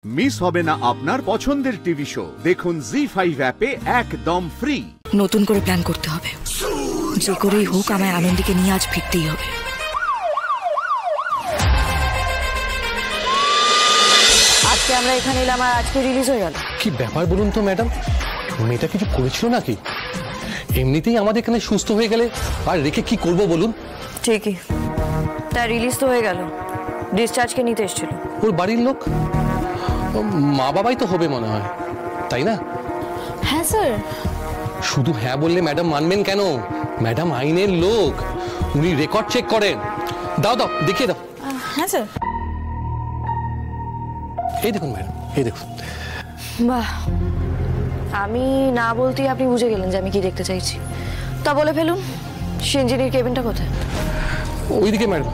Miss হবে না আপনার পছন্দের টিভি শো। দেখুন জি5 অ্যাপে একদম ফ্রি। নতুন করে প্ল্যান করতে হবে, যে করেই হোক আমায় আনন্দীকে নিয়ে আজ ফিরতেই হবে। আজকে আমরা এখানে এলাম আর আজকে রিলিজ হয়ে গেল। কি ব্যাপার বলুন তো ম্যাডাম, মেয়েটা কিছু করেছিল নাকি? এমনিতেই আমাদের এখানে সুস্থ হয়ে গেলে আর রেখে কি করব বলুন? ঠিকই, তার রিলিজ তো হয়ে গেল, ডিসচার্জকে নিতে এসেছিল। ওর বাড়ির লোক, মা বাবাই তো হবে মনে হয়, তাই না? হ্যাঁ স্যার। শুধু হ্যাঁ বললে ম্যাডাম মানবেন কেন? ম্যাডাম আইনের লোক, উনি রেকর্ড চেক করেন। দাও দাও, দেখিয়ে দাও। হ্যাঁ স্যার। এই দেখুন ম্যাডাম, এই দেখুন। বাহ, আমি না বলতেই আপনি বুঝে গেলেন যে আমি কি দেখতে চাইছি। তা বলে ফেলুন, সিঞ্জিনির কেবিনটা কোথায়? ওইদিকে ম্যাডাম।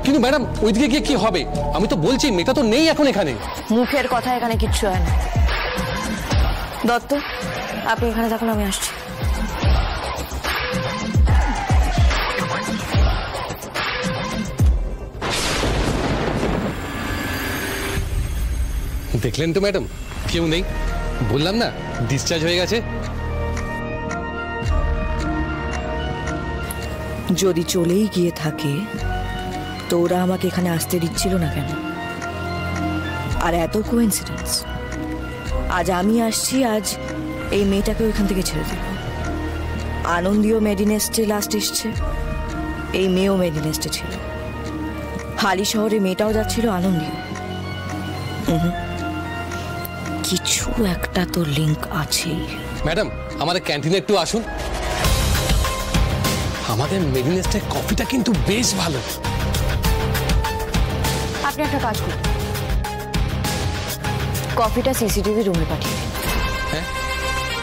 কিন্তু ম্যাডাম ওইদিকে গিয়ে কি হবে? আমি তো বলছি মেয়েটা তো নেই এখন এখানে। মুখের কথা এখানে কিচ্ছু হয় না। দত্ত, আপনি এখানে থাকুন, আমি আসছি। দেখলেন তো ম্যাডাম, কেউ নেই। বললাম না ডিসচার্জ হয়ে গেছে। যদি চলেই গিয়ে থাকে তো ওরা আমাকে এখানে আসতে দিচ্ছিল না কেন? আর এত কোইন্সিডেন্স, আজ আমি আসছি, আজ এই মেয়েটাকে ওইখান থেকে ছেড়ে দিল। আনন্দীও মেডিনেস্টে লাস্ট এসছে, এই মেয়েও মেডিনেস্টে ছিল। হালি শহরে মেয়েটাও যাচ্ছিল, আনন্দীও। কিছু একটা তো লিঙ্ক আছেই। ম্যাডাম আমাদের ক্যান্টিনে একটু আসুন। আমাদের মেডিনেস্টের কফিটা কিন্তু বেশ ভালো। আপনি একটা কাজ করুন, কফিটা সিসিটিভি রুমে পাঠিয়ে দিন। হ্যাঁ,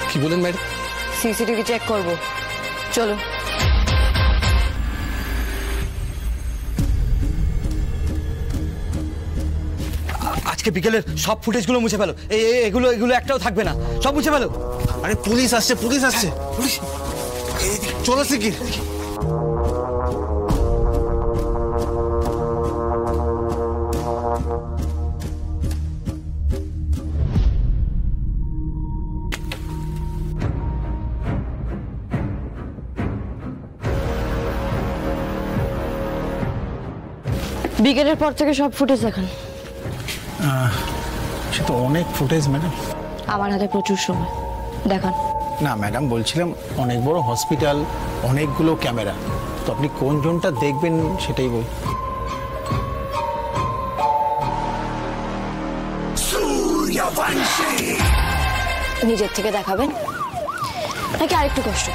কি বলেন ম্যাডাম? সিসিটিভি চেক করব, চলো। আজকে বিকেলের সব ফুটেজগুলো মুছে ফেলো। এগুলো এগুলো একটাও থাকবে না, সব মুছে ফেলো। আরে পুলিশ আসছে, পুলিশ আসছে। পুলিশ চলো শিগগির। বিকেলের পর থেকে সব ফুটেজ দেখান। সে তো অনেক ফুটেজ ম্যাডাম। আমার হাতে প্রচুর সময়, দেখান। না ম্যাডাম, বলছিলাম অনেক বড় হসপিটাল, অনেকগুলো ক্যামেরা, তো আপনি কোন জোনটা দেখবেন সেটাই বল। নিজের থেকে দেখাবেন নাকি আরেকটু কষ্ট?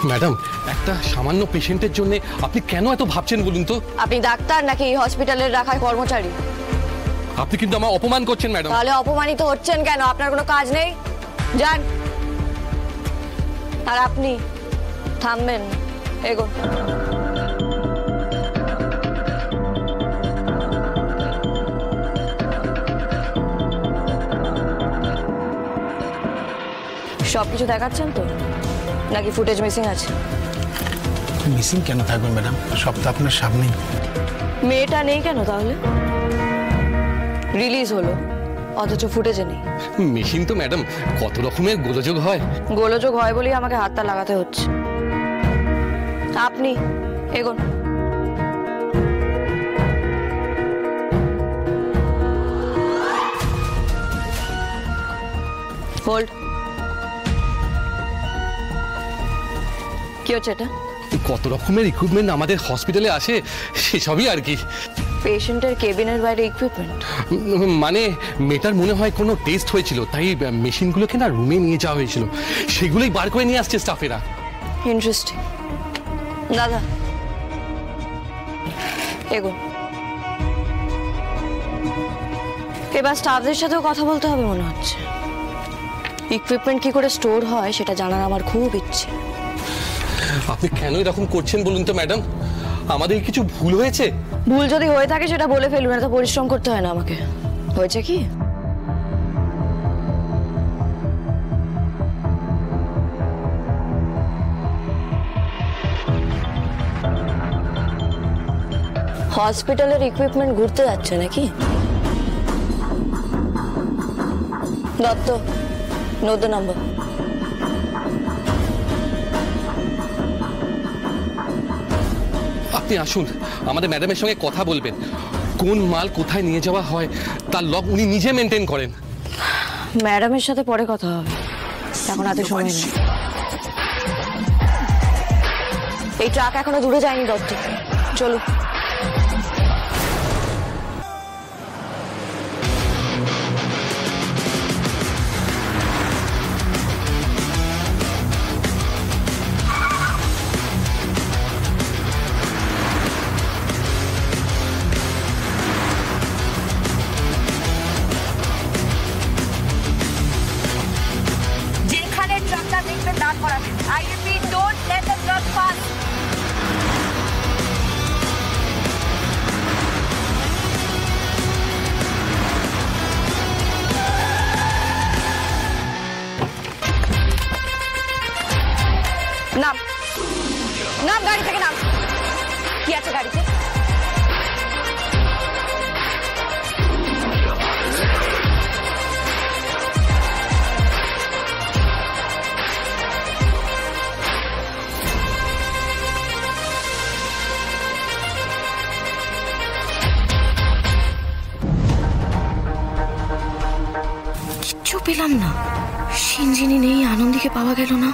ম্যাডাম একটা সামান্য পেশেন্টের জন্য আপনি কেন এত ভাবছেন বলুন তো? আপনি ডাক্তার নাকি এই হসপিটালের রাখা কর্মচারী? আপনি কিন্তু আমার অপমান করছেন ম্যাডাম। তাহলে অপমানিত হচ্ছেন কেন? আপনার কোনো কাজ নেই? যান। আর আপনি থামবেন, এগোন। সবকিছু দেখাচ্ছেন তো, নাকি ফুটেজ মিসিং আছে? মিসিং কেন থাকবেন ম্যাডাম, সব তো আপনার সামনেই। মেয়েটা নেই কেন তাহলে? রিলিজ হলো অথচ ফুটেজে নেই। মেশিন তো ম্যাডাম কত রকমের গোলযোগ হয়। গোলযোগ হয় বলেই আমাকে হাতটা লাগাতে হচ্ছে। আপনি এগোন। হোল্ড। কি হচ্ছে এটা? কত রকমের ইকুইপমেন্ট আমাদের হসপিটালে আসে, সেসবই আর কি। পেশেন্টের কেবিনের বাইরে ইকুইপমেন্ট? মানে মেয়েটার মনে হয় কোনো টেস্ট হয়েছিল, তাই মেশিনগুলোকে না রুমে নিয়ে যাওয়া হয়েছিল, সেগুলোই বার করে নিয়ে আসছে স্টাফেরা। ইন্টারেস্টিং। দাদা এগোন। এবার স্টাফদের সাথেও কথা বলতে হবে মনে হচ্ছে। ইকুইপমেন্ট কি করে স্টোর হয় সেটা জানার আমার খুব ইচ্ছে। আপনি কেন এরকম করছেন বলুন তো ম্যাডাম? আমাদের কিছু ভুল হয়েছে? ভুল যদি হয়ে থাকে সেটা বলে ফেলুন, এত পরিশ্রম করতে হয় না আমাকে। হয়েছে কি? হসপিটালের ইকুইপমেন্ট ঘুরতে যাচ্ছে নাকি? Dutta, know the number. আপনি আসুন, আমাদের ম্যাডামের সঙ্গে কথা বলবেন। কোন মাল কোথায় নিয়ে যাওয়া হয় তার লগ উনি নিজে মেনটেন করেন। ম্যাডামের সাথে পরে কথা হবে, এখন হাতে সময় নেই। এই ট্রাক এখনো দূরে যায়নি দত্ত, চলো। I repeat, don't let the truck pass. নাম নাম, গাড়ি থেকে নাম। কি আছে গাড়িতে? কিচ্ছু পেলাম না। সিঞ্জিনি নেই, আনন্দীকে পাওয়া গেল না।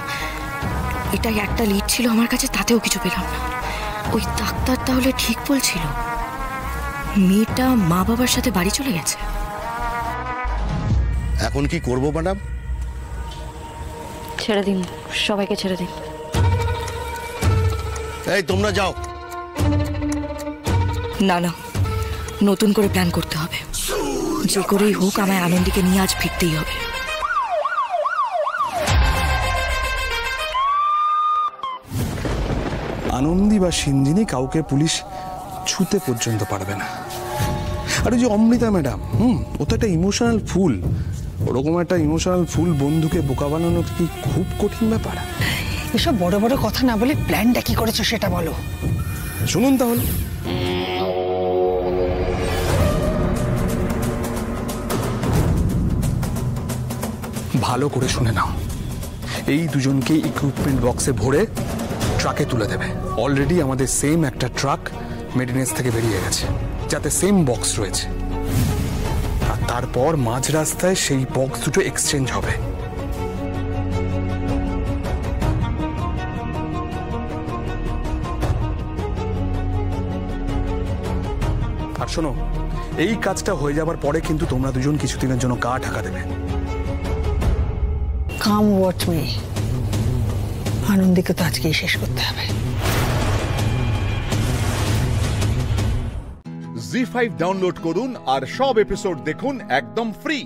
এটাই একটা লিড ছিল আমার কাছে, তাতেও কিছু পেলাম না। ওই ডাক্তার তাহলে ঠিক বলছিল, মেয়েটা মা বাবার সাথে বাড়ি চলে গেছে। এখন কি করব ম্যাডাম? ছেড়ে দিন, সবাইকে ছেড়ে দিন। এই তোমরা যাও। না না, নতুন করে প্ল্যান করতে হবে। যে করেই হোক আমায় আনন্দীকে নিয়ে আজ ফিরতেই হবে। আনন্দী বা সিঞ্জিনি কাউকে পুলিশ ছুতে পর্যন্ত পারবে না। আর ওই যে অমৃতা ম্যাডাম, ও তো একটা ইমোশনাল ফুল। ওরকম একটা ইমোশনাল ফুল বন্ধুকে বোকা বানানো কি খুব কঠিন ব্যাপার? এসব বড় বড় কথা না বলে প্ল্যানটা কি করেছো সেটা বলো। শুনুন তাহলে। ভালো করে শুনে নাও, এই দুজনকে ইকুইপমেন্ট বক্সে ভরে ট্রাকে তুলে দেবে। অলরেডি আমাদের সেম একটা ট্রাক মেডিনেস থেকে বেরিয়ে গেছে, যাতে সেম বক্স রয়েছে। আর তারপর মাঝ রাস্তায় সেই বক্স দুটো এক্সচেঞ্জ হবে। আর শোনো, এই কাজটা হয়ে যাবার পরে কিন্তু তোমরা দুজন কিছুদিনের জন্য গা ঢাকা দেবে। কাম ওয়াট মে, আনন্দীকে তো আজকেই শেষ করতে হবে। জি5 ডাউনলোড করুন আর সব এপিসোড দেখুন একদম ফ্রি।